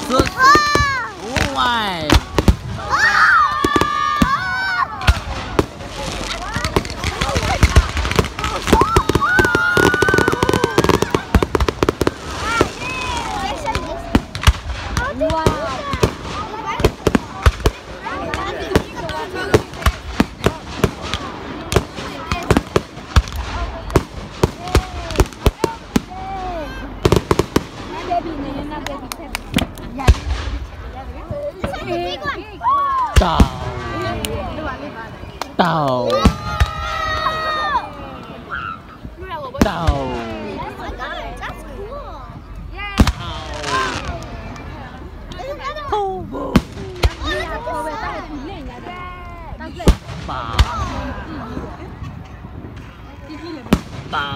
สุดโอ้ยเต่าเต่าเต่าปูปูเต่าเต่าเป่าเป่า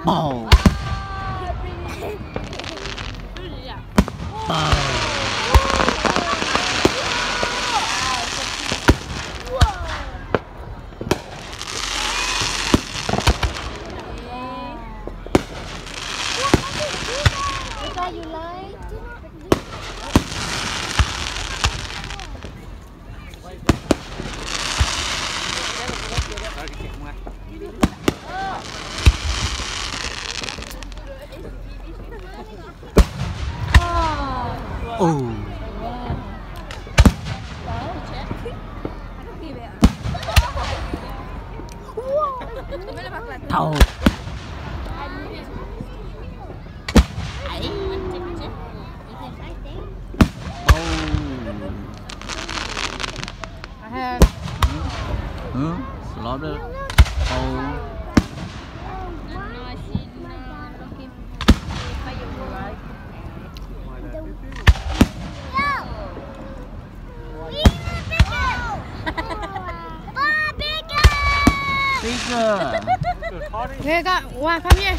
เป่าโอ้เท่าล้อมเลยโอ้Kaka, wah, come here.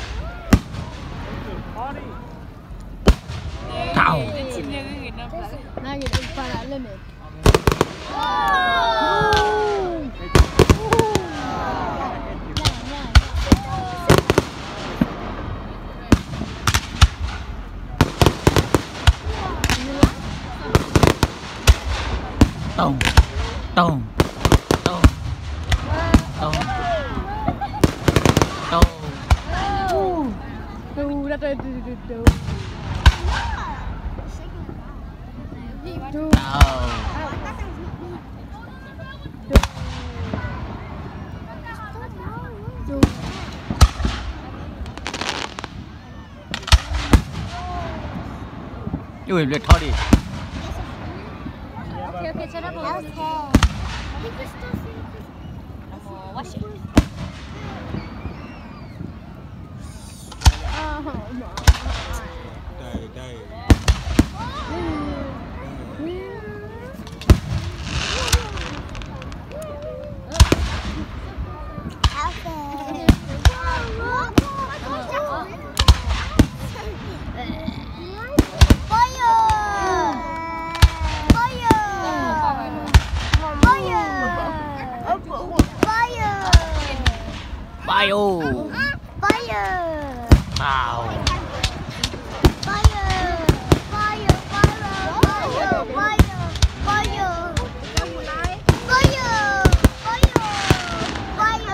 Tao. Now you're in front of limit. Tông, tông, tông, tông. Ui, liệt thôi đi. Okay, shut up. Wash it. Đây. Bio. Fire! Wow. Fire! Fire! Fire! Fire! Fire!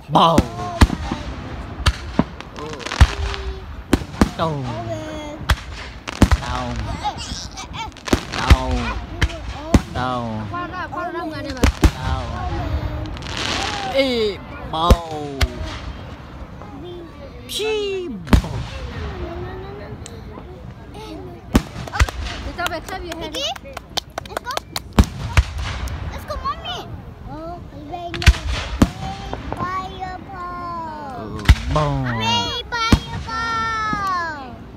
Bao. Tông. Tông. Tông. Tông. Khoan ra ngoài này mà. Tông. Ê. Bao. Phi. Bao. Kita back up your head. Let's go. Let's go, mommy. Oh, fireball. Bao. Fireball.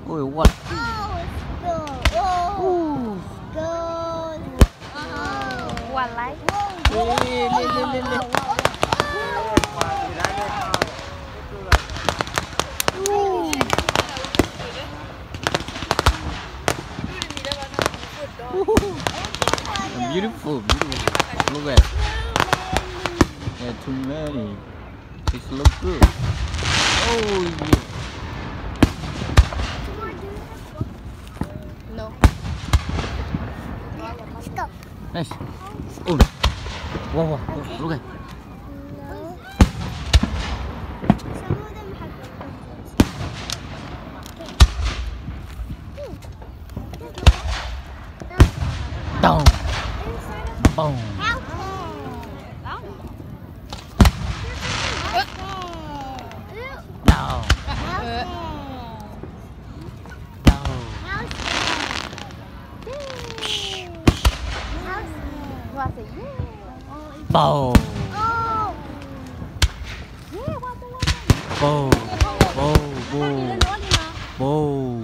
Ôi, what? Oh, let's go. Oh, go. Quả lấy. Lên. Beautiful. Look at it. Yeah, too many. It looks good. Oh yeah. No. Let's go. Nice. Oh. Wow. Look at it. Some of them have Down. Boom. help. Down. Bow. Bow. Bow.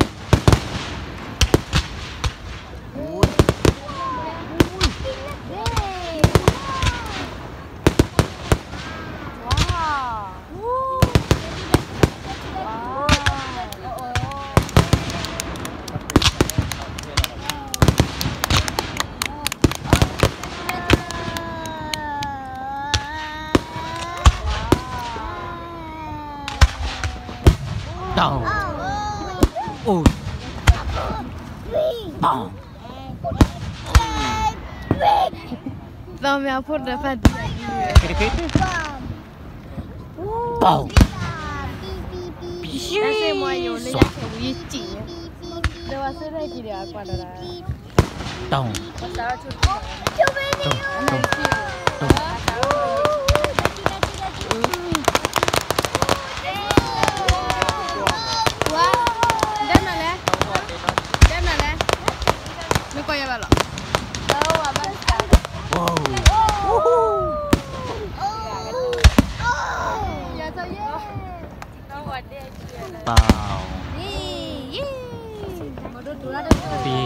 Down. Oh. Bow. Non mais après de pas Bow. Ese moyo le ya que vi chi. De va a ser de que ya cuando la. Down. Pasaba chulo. Me puede llevarlo. Wow. Ya estoy bien. Bow. Phi.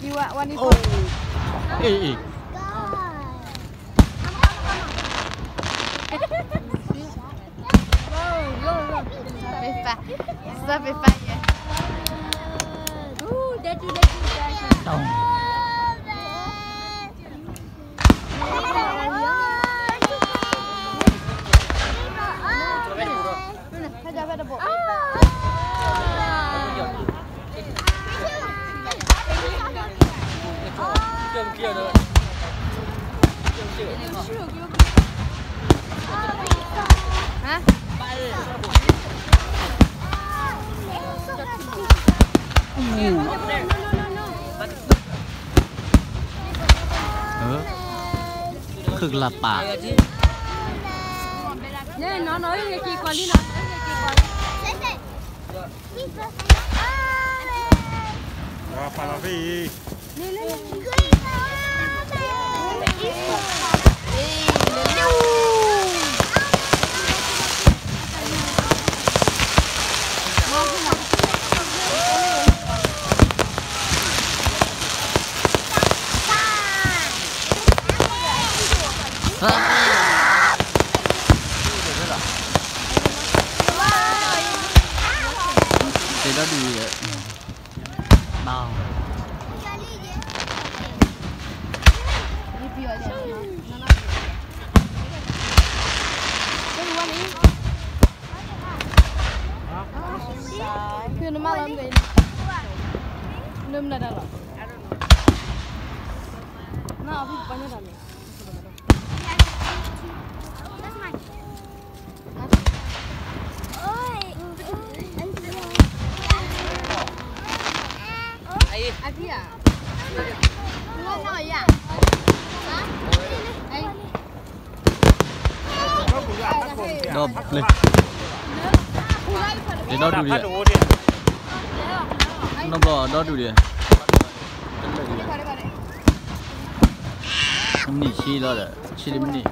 You are one is Oh. Ê. Ça fait pas. Down. Hả? Cực là bả. Nè nó nói cái gì còn đi nào? Fala aí. Thế đó đi bao. Cứ nó mang lên về. Belum dah dalam. Nah, aku banyak dalam. Aquí ya. No, ya. Đo lên. Để đo đủ đi. Nó bỏ đo đủ đi. Mini chi lo đấy, chi mini.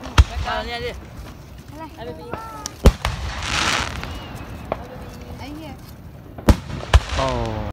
Oh.